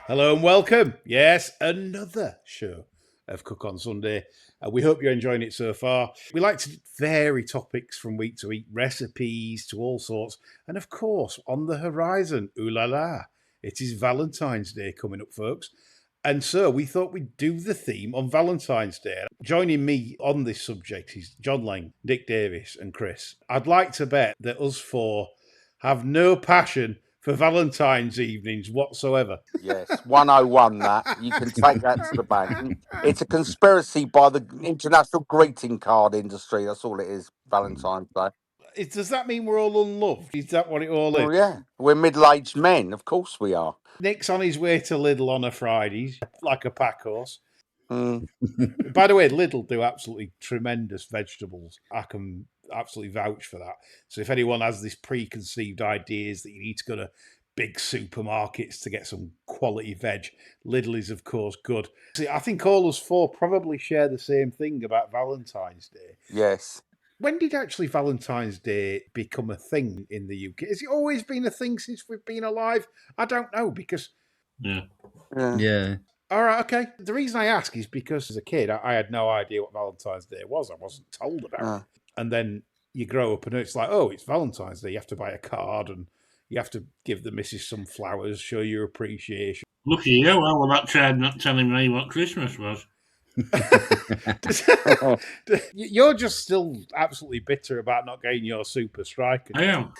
Hello and welcome. Yes, another show of Cook on Sunday. We hope you're enjoying it so far. We like to vary topics from week to week, recipes to all sorts. And of course, on the horizon, ooh la la, it is Valentine's Day coming up, folks. And so we thought we'd do the theme on Valentine's Day. Joining me on this subject is John Leng, Nick Davis, and Chris. I'd like to bet that us four have no passion for Valentine's evenings whatsoever. Yes, 101 that. You can take that to the bank. It's a conspiracy by the international greeting card industry. That's all it is, Valentine's Day. Does that mean we're all unloved? Is that what it all is? Oh, yeah. We're middle-aged men. Of course we are. Nick's on his way to Lidl on a Friday, like a pack horse. Mm. By the way, Lidl do absolutely tremendous vegetables. I can absolutely vouch for that. So if anyone has this preconceived ideas that you need to go to big supermarkets to get some quality veg, Lidl is, of course, good. See, I think all us four probably share the same thing about Valentine's Day. Yes. When did actually Valentine's Day become a thing in the UK? Has it always been a thing since we've been alive? I don't know, because... Yeah. All right, okay. The reason I ask is because as a kid, I had no idea what Valentine's Day was. I wasn't told about it. And then you grow up and it's like, oh, it's Valentine's Day. You have to buy a card and you have to give the missus some flowers, show your appreciation. Look at you. Well, that child not telling me what Christmas was. You're just still absolutely bitter about not getting your Super Striker. I am.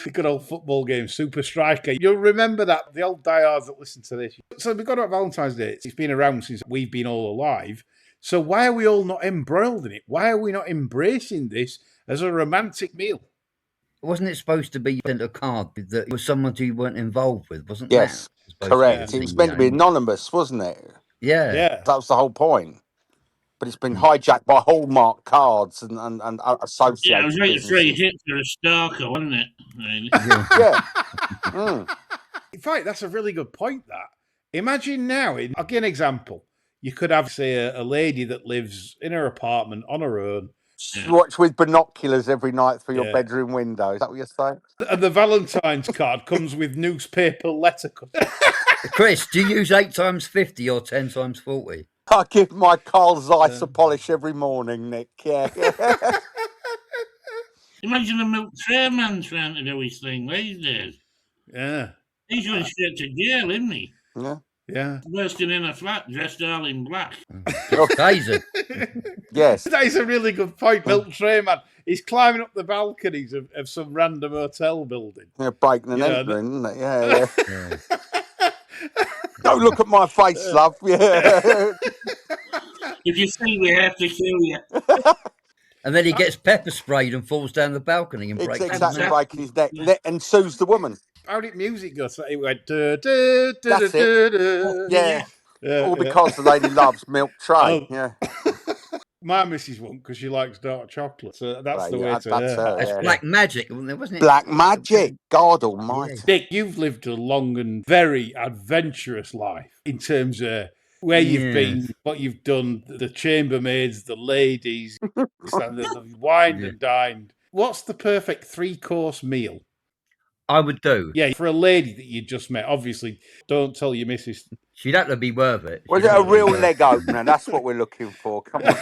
The good old football game, Super Striker. You'll remember that, the old diehards that listen to this. So we've got about Valentine's Day. It's been around since we've been all alive. So why are we all not embroiled in it? Why are we not embracing this as a romantic meal? Wasn't it supposed to be sent a card that it was someone who you weren't involved with, wasn't Yes, correct. It was meant to be anonymous, wasn't it? Yeah. That was the whole point. But it's been hijacked by Hallmark cards and associated. Yeah, it was like 3 hits for a stalker, wasn't it? Yeah. In fact, that's a really good point, that. Imagine now, I'll give an example. You could have, say, a lady that lives in her apartment on her own. Watch with binoculars every night through your bedroom window. Is that what you're saying? And the Valentine's card comes with newspaper letter cut. Chris, do you use 8 times 50 or 10 times 40? I give my Carl Zeiss a polish every morning, Nick. Yeah. Imagine a milk tray man trying to do his thing these days. Yeah. He's going straight to jail, isn't he? Yeah. Bursting in a flat, dressed all in black. Kaiser. Yes. That is a really good point, milk tray man. He's climbing up the balconies of some random hotel building. Yeah, breaking and entering, isn't it? Yeah. Don't look at my face, love. Yeah. If you see, we have to kill you. And then he gets pepper sprayed and falls down the balcony and breaks breaking his neck and sues the woman. How did music go? So it went... That's it. Yeah. All because the lady loves milk tray. Yeah. My missus won't because she likes dark chocolate. So that's the way to her. That's black magic, wasn't it? Black magic. God almighty. Dick, you've lived a long and very adventurous life in terms of where you've been, what you've done, the chambermaids, the ladies, the wined and dined. What's the perfect 3-course meal? I would do. Yeah, for a lady that you just met. Obviously, don't tell your missus. She'd have to be worth it. Was it a real leg opener? That's what we're looking for. Come on.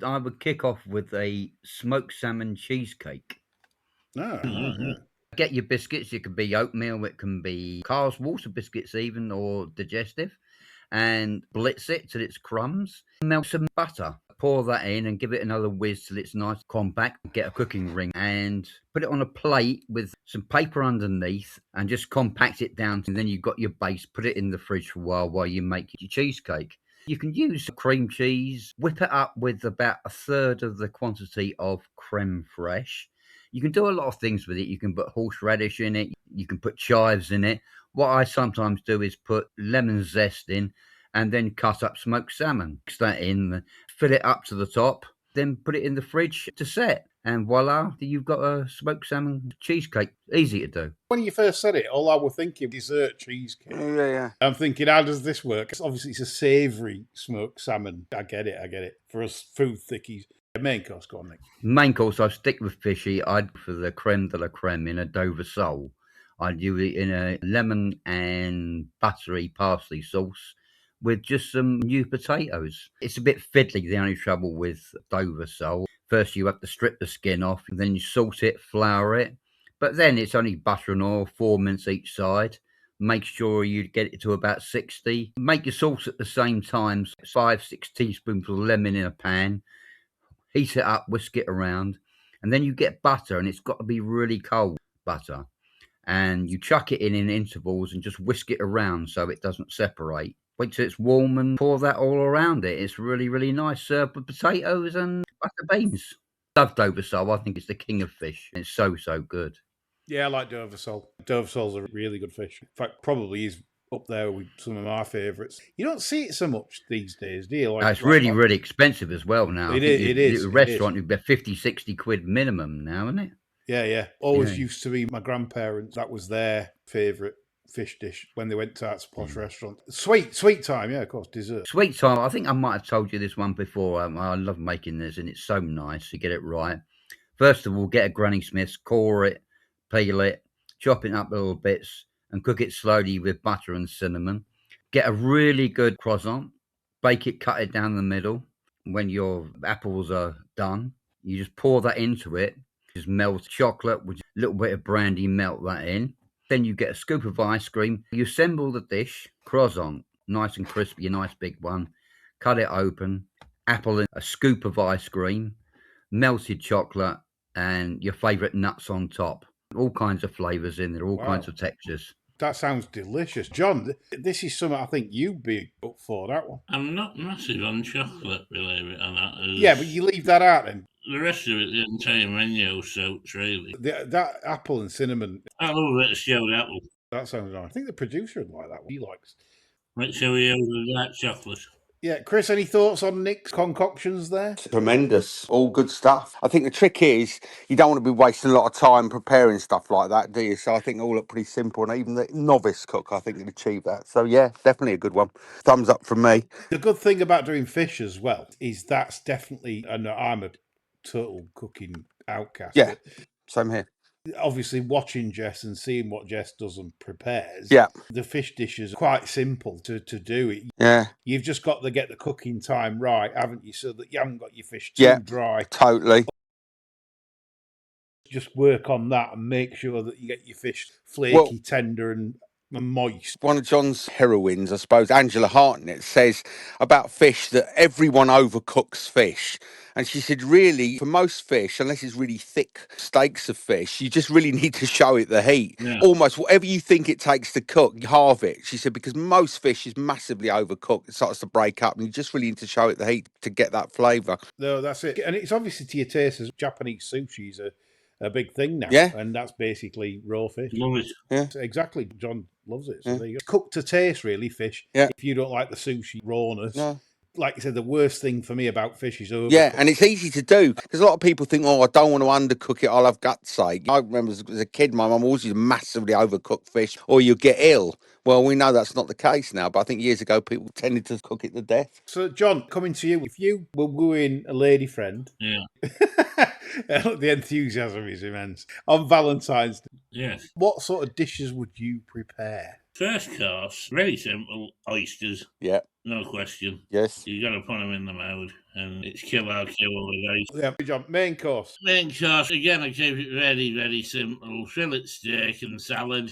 I would kick off with a smoked salmon cheesecake. Get your biscuits. It could be oatmeal. It can be Carl's water biscuits even, or digestive. And blitz it till it's crumbs. Melt some butter. Pour that in and give it another whiz till it's nice compact. Get a cooking ring and put it on a plate with some paper underneath and just compact it down. And then you've got your base. Put it in the fridge for a while you make your cheesecake. You can use cream cheese. Whip it up with about 1/3 of the quantity of creme fraiche. You can do a lot of things with it. You can put horseradish in it. You can put chives in it. What I sometimes do is put lemon zest in and then cut up smoked salmon. Mix that in, fill it up to the top, then put it in the fridge to set. And voila, you've got a smoked salmon cheesecake. Easy to do. When you first said it, all I was thinking dessert cheesecake. Yeah. I'm thinking, how does this work? Obviously, it's a savoury smoked salmon. I get it. For us food thickies. Main course, go on, Nick. Main course, I stick with fishy. I'd for the creme de la creme in a Dover sole. I do it in a lemon and buttery parsley sauce with just some new potatoes. It's a bit fiddly, the only trouble with Dover sole. First you have to strip the skin off, and then you salt it, flour it. But then it's only butter and oil, 4 minutes each side. Make sure you get it to about 60. Make your sauce at the same time, 5-6 teaspoons of lemon in a pan. Heat it up, whisk it around, and then you get butter, and it's got to be really cold butter. And you chuck it in intervals and just whisk it around so it doesn't separate. Wait till it's warm and pour that all around it. It's really, really nice. Served with potatoes and butter beans. Love Dover sole. I think it's the king of fish. It's so, so good. Yeah, I like Dover sole. Dover sole's a really good fish. In fact, probably is up there with some of my favourites. You don't see it so much these days, do you? It's really, really expensive as well now. It is. A restaurant would be 50, 60 quid minimum now, isn't it? Yeah. Always Yeah. used to be my grandparents. That was their favourite fish dish when they went to that posh restaurant. Sweet time, yeah, of course, dessert. Sweet time. I think I might have told you this one before. I love making this, and it's so nice to get it right. First of all, get a Granny Smith's, core it, peel it, chop it up little bits, and cook it slowly with butter and cinnamon. Get a really good croissant, bake it, cut it down the middle. When your apples are done, you just pour that into it. Just melt chocolate with a little bit of brandy, melt that in. Then you get a scoop of ice cream. You assemble the dish, croissant, nice and crispy, a nice big one. Cut it open, apple in a scoop of ice cream, melted chocolate, and your favourite nuts on top. All kinds of flavours in there, all kinds of textures. That sounds delicious. John, this is something I think you'd be up for, that one. I'm not massive on chocolate, believe it or not. Yeah, but you leave that out then. The rest of it, the entire menu soaks, really. That apple and cinnamon, I love a bit of stewed apple. that sounds nice. I think the producer would like that one. He likes. Make sure we have the dark chocolate. Yeah, Chris, any thoughts on Nick's concoctions there? Tremendous. All good stuff. I think the trick is you don't want to be wasting a lot of time preparing stuff like that, do you? So I think they all look pretty simple, and even the novice cook, I think, can achieve that. So yeah, definitely a good one. Thumbs up from me. The good thing about doing fish as well is that's definitely, and I'm a total cooking outcast. Yeah, same here. Obviously, watching Jess and seeing what Jess does and prepares, Yeah. the fish dishes are quite simple to do it. Yeah, You've just got to get the cooking time right, haven't you? So that you haven't got your fish too dry. totally. Just work on that and make sure that you get your fish flaky, tender, and moist. One of John's heroines, I suppose, Angela Hartnett, says about fish that everyone overcooks fish. And she said, really, for most fish, unless it's really thick steaks of fish, you just really need to show it the heat. Yeah. Almost whatever you think it takes to cook, you halve it. She said, because most fish is massively overcooked. It starts to break up, and you just really need to show it the heat to get that flavour. No, that's it. And it's obviously to your taste, as Japanese sushi is a big thing now. Yeah. And that's basically raw fish. Love it. Yeah. Exactly. John loves it. So there you go. Cooked to taste, really, fish. Yeah. If you don't like the sushi rawness. No. Like you said, the worst thing for me about fish is overcooked. Yeah, and it's easy to do because a lot of people think, oh, I don't want to undercook it, I'll have gut sake. I remember as a kid, my mum always used to massively overcook fish or you get ill. Well, we know that's not the case now, but I think years ago people tended to cook it to death. So, John, coming to you, if you were wooing a lady friend, Yeah. the enthusiasm is immense, on Valentine's Day, Yes. what sort of dishes would you prepare? First course, very simple. Oysters. Yeah. No question. Yes. You got to put them in the mouth, and it's kill or kill with ice. Yeah, John, main course. Main course, again, I keep it very, very simple. Fillet steak and salad.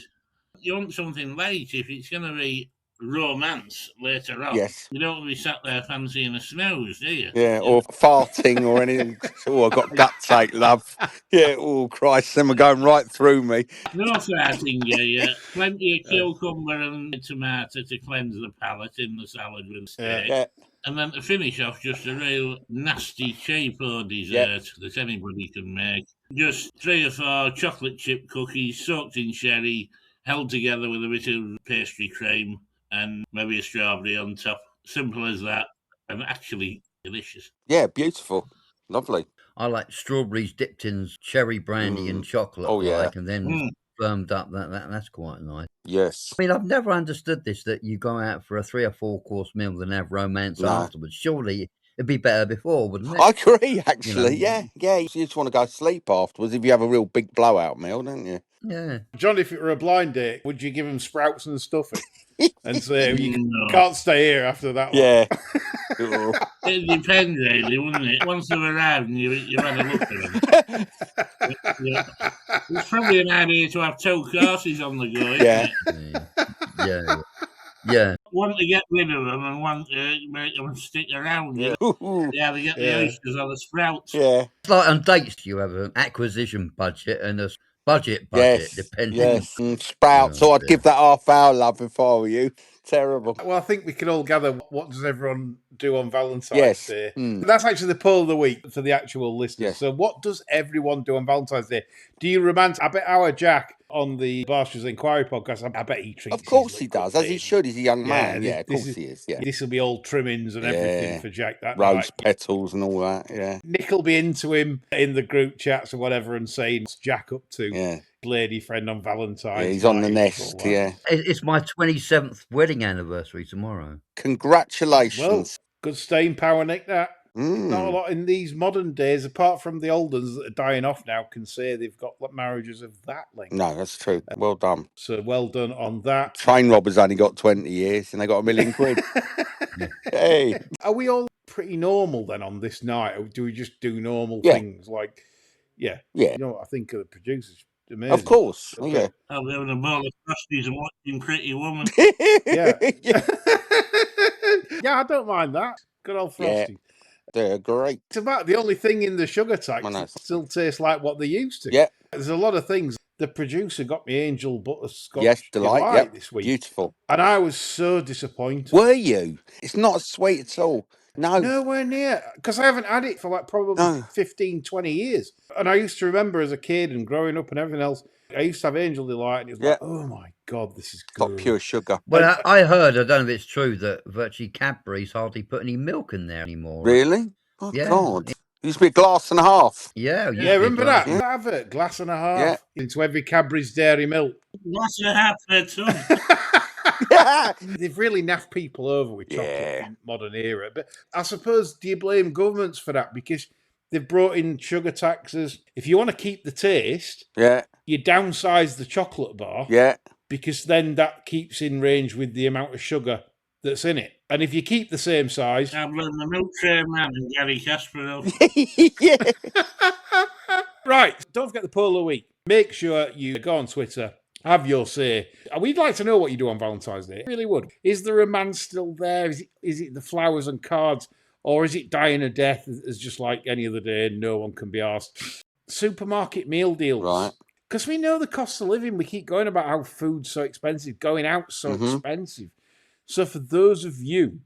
You want something light if it's going to be romance later on. Yes. You don't want to be sat there fancying a snooze, do you? Yeah, or farting or anything. Oh, I've got gut sake, love. Yeah, oh, Christ, them are going right through me. No farting, yeah. Plenty of cucumber and tomato to cleanse the palate in the salad with steak. Yeah. And then to finish off, just a real nasty cheapo dessert that anybody can make. Just 3 or 4 chocolate chip cookies soaked in sherry, held together with a bit of pastry cream and maybe a strawberry on top. Simple as that, and actually delicious. Yeah, beautiful. Lovely. I like strawberries dipped in cherry brandy and chocolate, Oh, yeah. and then firmed up. That's quite nice. Yes. I mean, I've never understood this, that you go out for a 3 or 4 course meal and have romance afterwards. Surely It'd be better before, wouldn't it? I agree, actually. You know. Yeah. You just want to go to sleep afterwards if you have a real big blowout meal, don't you? Yeah. John, if it were a blind date, would you give him sprouts and stuffing and say you No. can't stay here after that? Yeah. It depends, really, wouldn't it? Once they're around and you've had a look at them. Yeah. It's probably an idea to have 2 courses on the go, isn't it? Yeah. One to get rid of them and one to make them stick around. Yeah. Yeah, they get the Yeah. oysters or the sprouts. Yeah. It's like on dates, you have an acquisition budget and a budget, Yes. depending. Yes. Sprouts. Oh, I'd dear. give that half hour, love, if I were you. Terrible. Well, I think we can all gather what does everyone do on Valentine's Yes. Day. Mm. That's actually the poll of the week for the actual listeners. Yes. So what does everyone do on Valentine's Day? Do you romance? I bet our Jack on the Barstewards Inquiry podcast, I bet he treats Of course his he little does, as he baby. should. He's a young man. this- Yeah, of this course is- he is. Yeah. This will be all trimmings and everything Yeah. for Jack that Rose night. petals and all that. Yeah. Nick will be into him in the group chats or whatever and saying, what's Jack up to? Yeah. Lady friend on Valentine's. Yeah, he's on the night, nest. all that. Yeah. It's my 27th wedding anniversary tomorrow. Congratulations. Well, good staying power, Nick, that. Not a Mm. lot in these modern days, apart from the old ones that are dying off now, can say they've got marriages of that length. No, that's true. Well done. So well done on that. Train robbers only got 20 years and they got £1 million. Hey. Are we all pretty normal then on this night? Or do we just do normal Yeah. things? Like, yeah. Yeah. You know what I think of the producers? Amazing. Of course. But- Yeah. I'll be having a bowl of Frosties and watching Pretty Woman. Yeah. Yeah. Yeah, I don't mind that. Good old Yeah. Frosty. They're great. It's about the only thing in the sugar tax I know. that still tastes like what they used to. Yeah. There's a lot of things. The producer got me Angel Butterscotch Yes, delight. Yep. this week. Beautiful. And I was so disappointed. Were you? It's not sweet at all. No. Nowhere near. Because I haven't had it for like probably No. 15, 20 years. And I used to remember as a kid and growing up and everything else, I used to have Angel Delight and it was like, oh my God, this is Got good. pure sugar. Well, I heard, I don't know if it's true, that virtually Cadbury's hardly put any milk in there anymore. Really? Oh, Yeah. God. Used to be a glass and a half. Yeah. Yeah, remember that? Yeah. That advert, glass and a half into every Cadbury's dairy milk. What's a half a ton? Yeah. They've really naffed people over with chocolate Yeah. in the modern era. But I suppose, do you blame governments for that? Because they've brought in sugar taxes. If you want to keep the taste, Yeah. you downsize the chocolate bar Yeah. because then that keeps in range with the amount of sugar that's in it. And if you keep the same size, I'll blame the milk tray man and Gary Kasparov. Yeah. right, don't forget the poll of the week. Make sure you go on Twitter, have your say. We'd like to know what you do on Valentine's Day. Really would. Is the romance still there? Is it the flowers and cards? Or is it dying a death as just like any other day? No one can be asked. Supermarket meal deals. Right. Because we know the cost of living. We keep going about how food's so expensive, going out so Mhm. expensive. So for those of you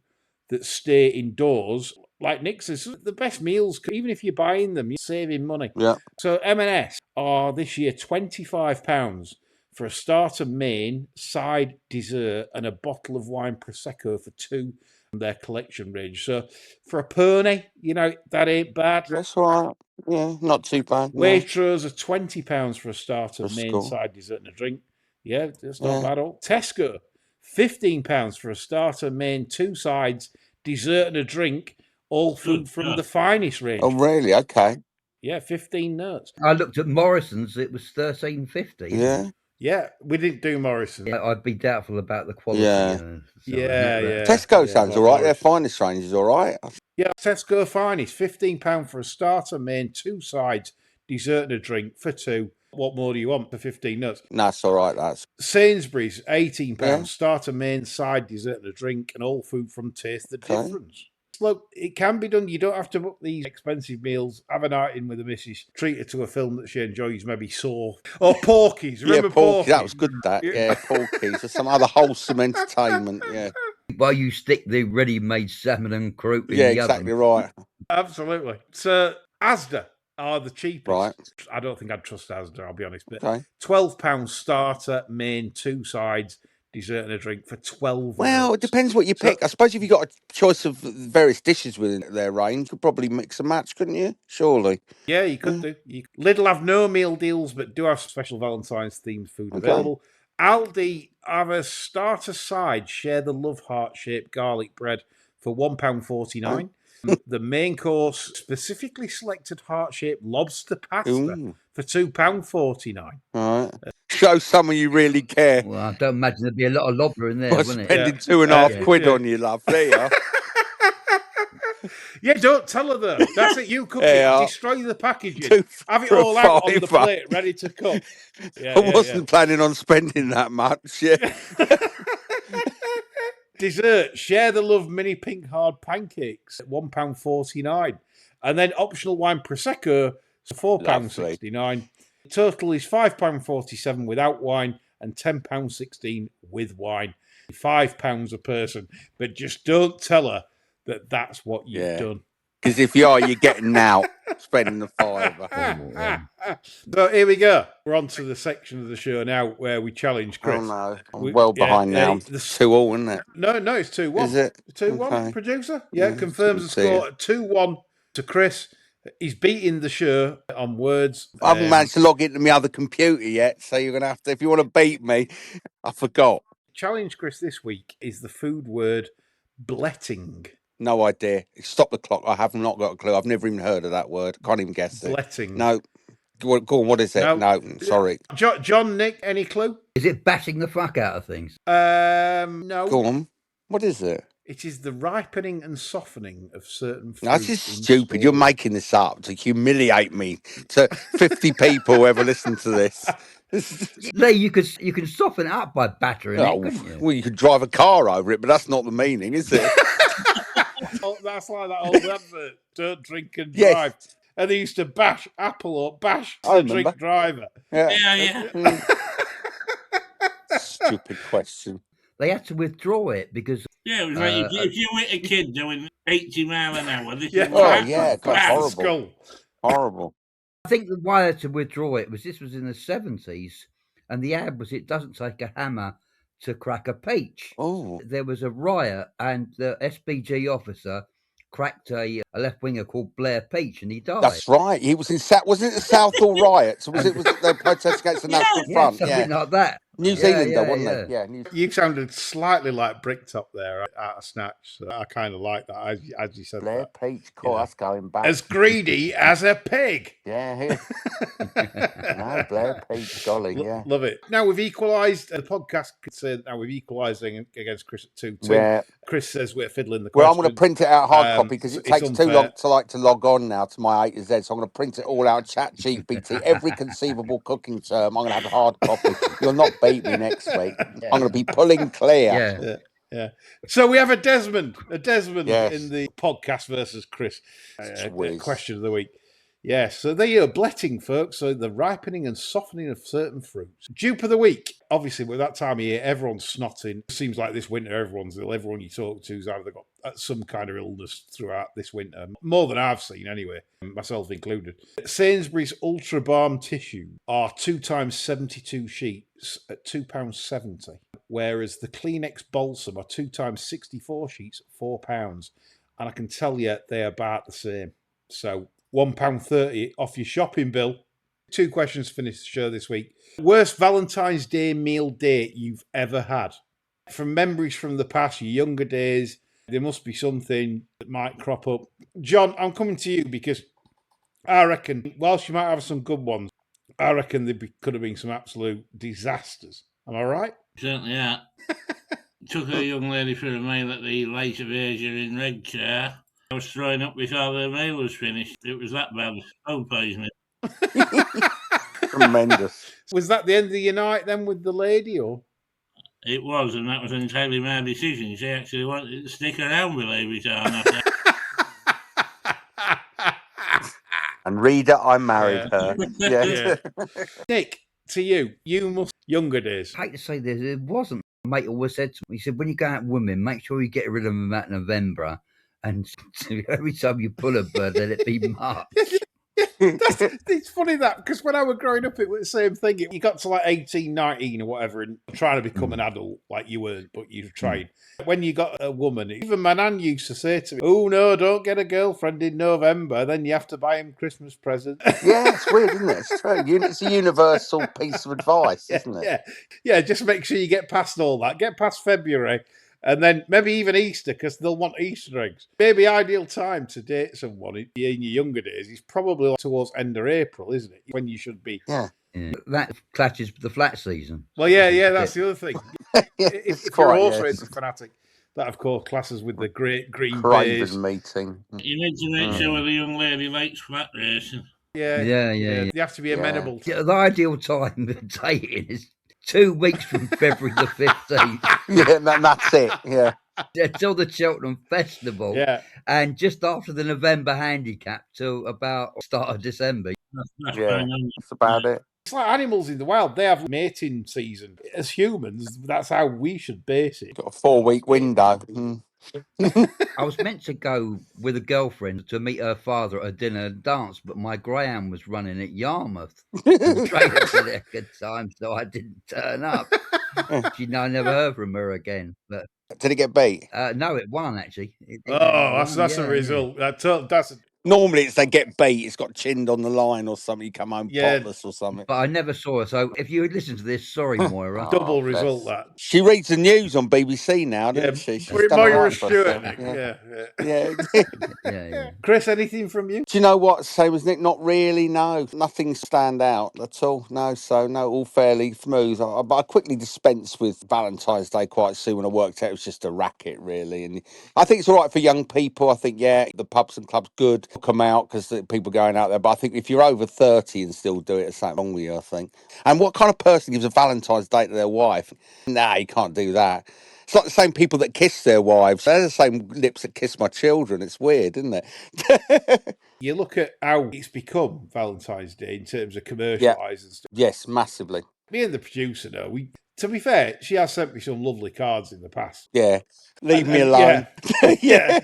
that stay indoors, like Nick says, the best meals, even if you're buying them, you're saving money. Yeah. So M&S are this year £25 for a starter, main, side, dessert, and a bottle of wine Prosecco for 2 from their collection range. So for a pony, that ain't bad. That's all right. Yeah. Not too bad. No. Waitrose are £20 for a starter, That's main, cool. side, dessert, and a drink. Yeah, that's not Yeah. bad at all. Tesco, £15 for a starter, main, 2 sides, dessert, and a drink. All food from God. the finest range. Oh, really? Okay. Yeah, 15 notes. I looked at Morrison's, it was $13.50. Yeah. Yeah, we didn't do Morrison. Yeah, I'd be doubtful about the quality. Yeah. Yeah. Tesco sounds like all right. Their Morrison. finest range is all right. Yeah, Tesco finest, £15 for a starter, main, 2 sides, dessert, and a drink for 2. What more do you want for 15 nuts? No, it's all right. That's Sainsbury's, £18, Yeah. starter, main, side, dessert, and a drink, and all food from Taste the Okay. Difference. Look, it can be done. You don't have to book these expensive meals. Have a night in with the missus. Treat her to a film that she enjoys, maybe Saw. Or Porky's. Remember Porky. That Porky's? was good. That Yeah. yeah, Porky's or some other wholesome entertainment. Yeah, While you stick the ready-made salmon and croup in yeah, the exactly oven. right. Absolutely. So Asda are the cheapest. Right. I don't think I'd trust Asda, I'll be honest. But Okay. £12 starter, main, 2 sides, dessert and a drink for 12. Well, it notes. depends what you So- pick. I suppose if you got a choice of various dishes within their range, you could probably mix and match, couldn't you? Surely. Yeah, you could do. Lidl have no meal deals, but do have special Valentine's themed food Okay. available. Aldi have a starter side, share the love heart shaped garlic bread for £1.49. The main course, specifically selected heart-shaped lobster pasta Ooh. for £2.49. All right. Show someone you really care. Well, I don't imagine there'd be a lot of lobster in there, By wouldn't it? spending £2.50 yeah. on you, love. There you are. Yeah, don't tell her though. That's it. You cook Yeah. it. Destroy the packaging. Two Have it for a all out on the fiver. plate, ready to cook. I wasn't planning on spending that much. Yeah. Dessert. Share the love mini pink hard pancakes at £1.49. And then optional wine Prosecco, £4.69. Total is £5.47 without wine and £10.16 with wine. £5 a person. But just don't tell her that that's what you've done. Because if you are, you're getting out spending the fiver. So here we go. We're on to the section of the show now where we challenge Chris. Oh no, I'm well behind now. 2-2, isn't it? No, it's 2-1. Is it 2-1? Okay. Producer? Yeah, confirms the score at 2-1 to Chris. He's beating the show on words. I haven't managed to log into my other computer yet, so you're gonna have to. If you want to beat me, I forgot. Challenge Chris this week is the food word bletting. No idea. Stop the clock. I have not got a clue. I've never even heard of that word. Can't even guess it. Bletting. No. Go on. What is it? No, sorry. John, Nick, any clue? Is it bashing the fuck out of things? No. Go on. What is it? It is the ripening and softening of certain fruit. That's just stupid. You're making this up to humiliate me to 50 people who ever listen to this. Lee, you can soften it up by battering it, couldn't you? Well, you could drive a car over it, but that's not the meaning, is it? That's like that old advert. Don't drink and drive. Yes. And they used to bash Apple or bash the drink driver. Yeah. Stupid question. They had to withdraw it because Yeah, it was like if you hit a kid doing 80 mile an hour, this Yeah. is what Oh, happens. yeah, God, Bam! horrible. Skull. Horrible. I think the why they had to withdraw it was this was in the 70s, and the ad was it doesn't take a hammer to crack a peach. Oh. There was a riot, and the SPG officer cracked a left winger called Blair Peach, and he died. That's right. He was in wasn't it the Southall riots? Was it the protest against the National Front? Something like that. New Zealander, wasn't it? Yeah. You sounded slightly like Bricktop there out of Snatch. So I kind of like that as you said. Blair that. Peach, cool. That's going back. As greedy as a pig. Yeah. No, Blair Peach, golly, yeah. Love it. Now we've equalised. The podcast could say now we've equalised against Chris at 2-2. Yeah. Chris says we're fiddling the Well, question. I'm going to print it out hard copy because it takes too long to log on now to my A to Z. So I'm going to print it all out, chat GPT, every conceivable cooking term. I'm going to have a hard copy. You'll not beat me next week. I'm going to be pulling clear. Yeah. So we have a Desmond in the podcast versus Chris question of the week. Yes, so there you go, bletting, folks. So the ripening and softening of certain fruits. Dupe of the week. Obviously, with that time of year, everyone's snotting. Seems like this winter, everyone you talk to has either got some kind of illness throughout this winter. More than I've seen, anyway, myself included. Sainsbury's Ultra Balm Tissue are 2 times 72 sheets at £2.70, whereas the Kleenex Balsam are 2 times 64 sheets at £4. And I can tell you they are about the same. So £1.30 off your shopping bill. 2 questions to finish the show this week. Worst Valentine's Day meal date you've ever had? From memories from the past, your younger days, there must be something that might crop up. John, I'm coming to you because I reckon, whilst you might have some good ones, I reckon there could have been some absolute disasters. Am I right? Certainly, yeah. Took a young lady for a meal at the Lake of Asia in Redcar. I was throwing up before the meal was finished. It was that bad. Food poisoning. Tremendous. Was that the end of your night then with the lady, or? It was, and that was entirely my decision. She actually wanted to stick around with every time. And reader, I married her. Yeah. Nick, to you, you must younger days. I hate to say this, it wasn't. My mate always said to me, he said, when you go out with women, make sure you get rid of them about November. And every time you pull a bird, let it be March. It's funny that, because when I was growing up, it was the same thing. You got to like 18, 19 or whatever and trying to become an adult like you were, but you've tried. When you got a woman, even my nan used to say to me, oh no, don't get a girlfriend in November, then you have to buy him Christmas presents. Yeah, it's weird, isn't it? It's true. It's a universal piece of advice, isn't it? Yeah, just make sure you get past all that. Get past February And then maybe even Easter, because they'll want Easter eggs. Maybe ideal time to date someone in your younger days is probably towards end of April, isn't it? When you should be. Yeah. That clashes with the flat season. Well, yeah, that's the other thing. It's If you're quite, also yes. into fanatic, that of course classes with the Great Green Bays. Craven meeting. You need to make sure the young lady likes flat racing. Yeah. You have to be amenable. The ideal time of dating is 2 weeks from February the 15th. Yeah, that's it. Yeah. Until the Cheltenham Festival. Yeah. And just after the November handicap till about start of December. That's Yeah. bang on. That's about it. It's like animals in the wild. They have mating season. As humans, that's how we should base it. Got a 4-week window. Mm. I was meant to go with a girlfriend to meet her father at a dinner and dance, but my greyhound was running at Yarmouth. And the trainer said it a good time, so I didn't turn up. I never heard from her again. But Did it get beat? no, it won actually. That's a result. That's Normally it's they get beat, it's got chinned on the line or something, you come home Yeah. potless or something. But I never saw her. So if you listen to this, sorry, Moira. double Oh, result. bless. That. She reads the news on BBC now, doesn't she? She's done all Moira right for Stewart. herself. Nick. Yeah. Yeah. Chris, anything from you? Do you know what? Same as Nick, not really, no. Nothing stand out at all. No, all fairly smooth. But I quickly dispensed with Valentine's Day quite soon when I worked out it was just a racket, really. And I think it's all right for young people. I think, the pubs and clubs good come out because people going out there. But I think if you're over 30 and still do it, there's something wrong with you, I think. And what kind of person gives a Valentine's Day to their wife? Nah, you can't do that. It's like the same people that kiss their wives. They're the same lips that kiss my children. It's weird, isn't it? You look at how it's become Valentine's Day in terms of commercialised and stuff. Yes, massively. Me and the producer know. To be fair, she has sent me some lovely cards in the past. Yeah. Leave me And- alone. Yeah.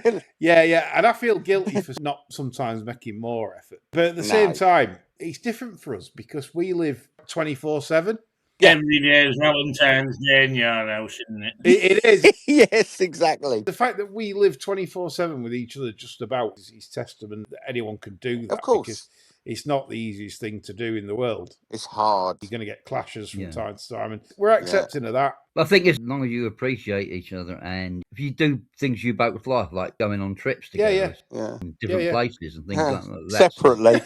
And I feel guilty for not sometimes making more effort. But at the same time, it's different for us because we live 24/7. Every day is Valentine's Day in your house, isn't it? It is. Yes, exactly. The fact that we live 24/7 with each other just about is testament that anyone can do that. Of course. Because it's not the easiest thing to do in the world. It's hard. You're going to get clashes from time to time. And we're accepting of that. I think as long as you appreciate each other and if you do things you both like going on trips together in different places and things like that. Separately.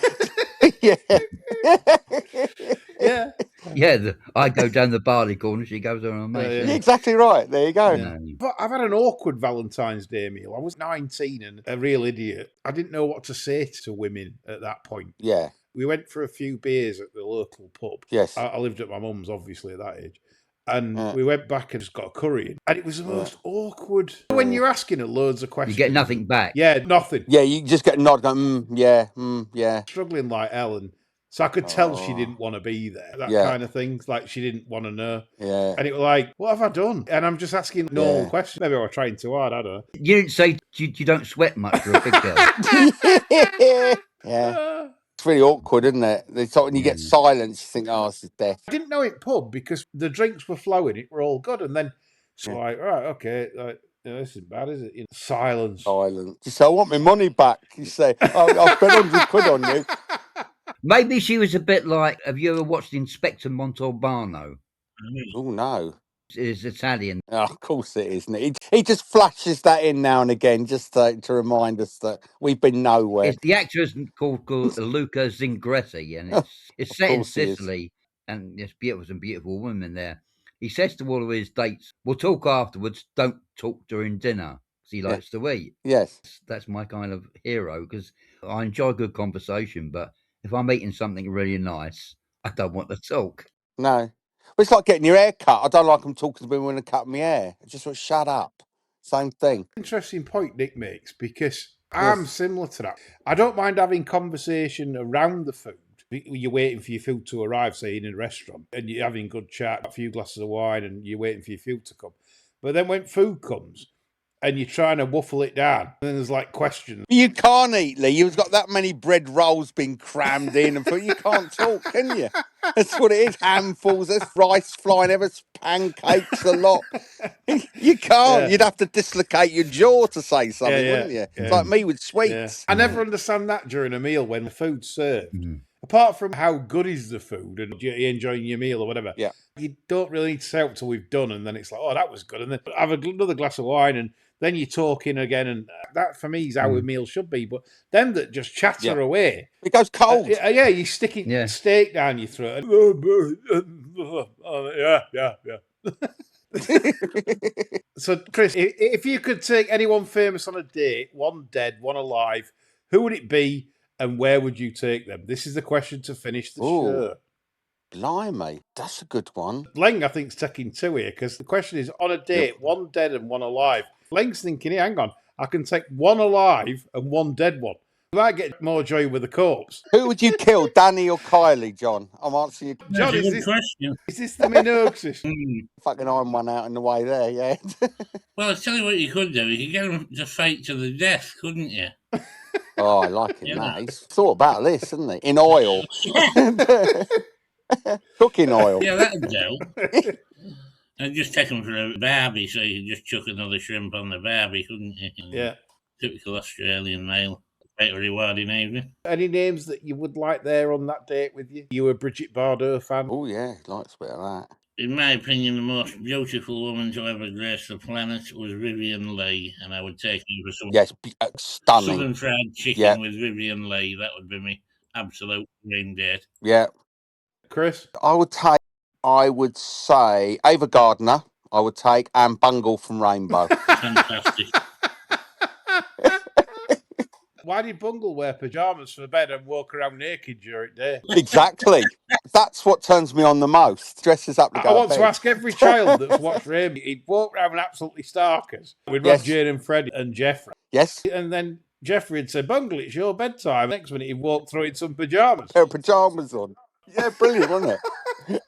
I go down the barley corner, she goes on a mate. Exactly right. There you go. Yeah. But I've had an awkward Valentine's Day meal. I was 19 and a real idiot. I didn't know what to say to women at that point. Yeah. We went for a few beers at the local pub. Yes. I lived at my mum's, obviously, at that age. And we went back and just got a curry in. And it was the most awkward. When you're asking her loads of questions. You get nothing back. Yeah, nothing. Yeah, you just get a nod going, yeah. Struggling like hell. And so I could tell she didn't want to be there. That kind of thing. Like she didn't want to know. Yeah. And it was like, what have I done? And I'm just asking normal questions. Maybe I was trying too hard, I don't know. You didn't say you don't sweat much for a big girl. Yeah. It's really awkward, isn't it? It's like when you get silence, you think, this is death. I didn't know it pub because the drinks were flowing. It were all good. And then like, right, okay, like, this isn't bad, is it? Silence. You say, I want my money back. You say, I'll spend 100 quid on you. Maybe she was a bit like, have you ever watched Inspector Montalbano? Oh, no. It's Italian. Oh, of course it is, isn't it? He just flashes that in now and again just to remind us that we've been nowhere. The actor is called Luca Zingretti, and it's set in Sicily, and there's beautiful women there. He says to all of his dates, we'll talk afterwards, don't talk during dinner, because he likes to eat. Yes. That's my kind of hero, because I enjoy good conversation, but if I'm eating something really nice, I don't want to talk. No. But it's like getting your hair cut. I don't like them talking to me when they cut my hair. I just want to shut up. Same thing. Interesting point Nick makes, because I'm similar to that. I don't mind having conversation around the food. You're waiting for your food to arrive, say in a restaurant, and you're having good chat, a few glasses of wine, and you're waiting for your food to come. But then when food comes, and you're trying to waffle it down, and then there's like questions. You can't eat, Lee. You've got that many bread rolls being crammed in, and you can't talk, can you? That's what it is. Handfuls, there's rice flying, there's pancakes, a lot. You can't. You'd have to dislocate your jaw to say something, wouldn't you? It's like me with sweets. I never understand that during a meal when the food's served. apart from how good is the food and you're enjoying your meal or whatever, Yeah. you don't really need to say out till we've done, and then it's like, oh, that was good, and then have another glass of wine, and then you're talking again, and that for me is how a meal should be. But them that just chatter away, It goes cold. yeah, you sticking steak down your throat. Yeah. So, Chris, if you could take anyone famous on a date, one dead, one alive, who would it be, and where would you take them? This is the question to finish the show. Blimey, that's a good one. Leng, I think, is taking two here, because the question is, on a date, one dead and one alive. Leng's thinking, hang on, I can take one alive and one dead one. You might get more joy with a corpse. Who would you kill, Danny or Kylie, John? I'm answering you. John, That's a good question. Is this the Minoxis? Fucking iron one out in the way there, yeah. Well, I'll tell you what you could do. You could get them to fight to the death, couldn't you? Oh, I like him, that. He's thought about this, hasn't he? In oil. Cooking oil. Yeah, that'd do. And just take them for a barbie, so you could just chuck another shrimp on the barbie, couldn't you? Yeah. Typical Australian male. Quite a rewarding evening. Any names that you would like there on that date with you? You a Bridget Bardot fan? Oh, yeah, he likes a bit of that. In my opinion, the most beautiful woman to ever grace the planet was Vivian Lee, and I would take her for some stunning southern fried chicken with Vivian Lee. That would be my absolute dream date. Yeah. Chris? I would say Ava Gardner, I would take, and Bungle from Rainbow. Fantastic. Why did Bungle wear pyjamas for bed and walk around naked during the day? Exactly. That's what turns me on the most. Dresses up to go I want to to ask every child that's watched Rainbow, he'd walk around absolutely starkers with Rob, Jane and Freddie and Jeffrey. Yes. And then Jeffrey would say, Bungle, it's your bedtime. Next minute he'd walk through in some pyjamas. Pair of pyjamas on. Yeah, brilliant, wasn't it?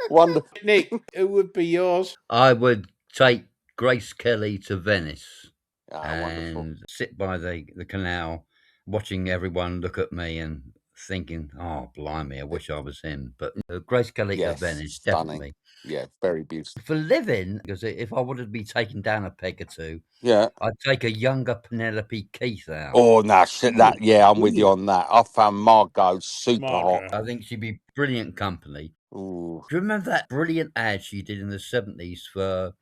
Wonderful. Nick, who would be yours? I would take Grace Kelly to Venice and wonderful. Sit by the canal, watching everyone look at me and thinking, oh, blimey, I wish I was him. But Grace Kelly to Venice, stunning. definitely. Yeah, very beautiful. For living, because if I wanted to be taken down a peg or two, I'd take a younger Penelope Keith out. Oh, no, shit, that, yeah, I'm with you on that. I found Margot super hot. I think she'd be brilliant company. Ooh. Do you remember that brilliant ad she did in the 70s for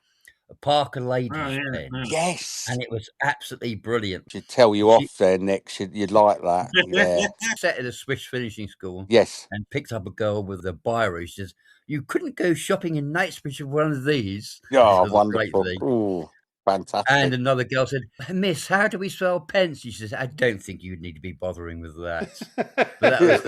a Parker Ladies pen? Yes. And it was absolutely brilliant. She'd tell you off there, Nick. You'd like that. Yeah. Sat at a Swiss finishing school. Yes. And picked up a girl with a biro. She says, you couldn't go shopping in Knightsbridge with one of these. Oh, wonderful. Ooh, fantastic. And another girl said, Miss, how do we spell pence? She says, I don't think you'd need to be bothering with that. But that was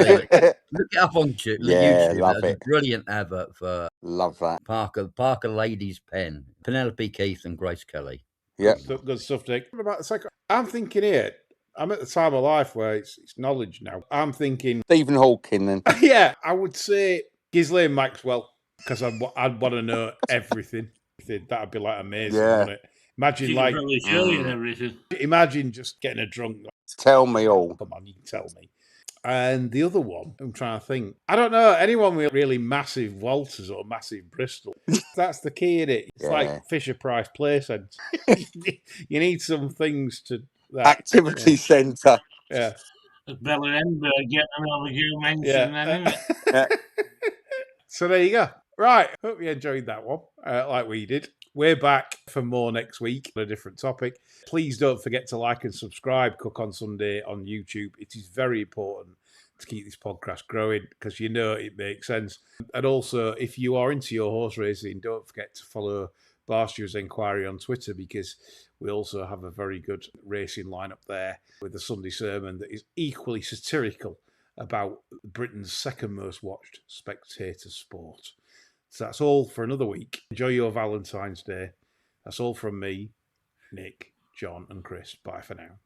look it up on YouTube. Yeah, love it. A brilliant advert for love that. Parker Ladies pen. Penelope Keith and Grace Kelly. Yeah. Good stuff, Nick. What about the second? I'm thinking here, I'm at the time of life where it's knowledge now. I'm thinking Stephen Hawking then. Yeah, I would say Ghislaine Maxwell, because I'd want to know everything. That'd be like amazing, wouldn't it? Imagine She like probably show you everything. Imagine just getting a drunk. Tell me all. Come on, you can tell me. And the other one, I'm trying to think. I don't know anyone with really massive Walters or massive Bristol. That's the key in it. It's like Fisher Price Placeheads. You need some things to activity centre. Yeah. Bella Enberg getting another you mentioned then, isn't it? So there you go. Right. Hope you enjoyed that one, like we did. We're back for more next week on a different topic. Please don't forget to like and subscribe Cook on Sunday on YouTube. It is very important to keep this podcast growing because you know it makes sense. And also, if you are into your horse racing, don't forget to follow Barstewards Inquiry on Twitter because we also have a very good racing lineup there with the Sunday sermon that is equally satirical about Britain's second most watched spectator sport. So that's all for another week. Enjoy your Valentine's Day. That's all from me, Nick, John, and Chris. Bye for now.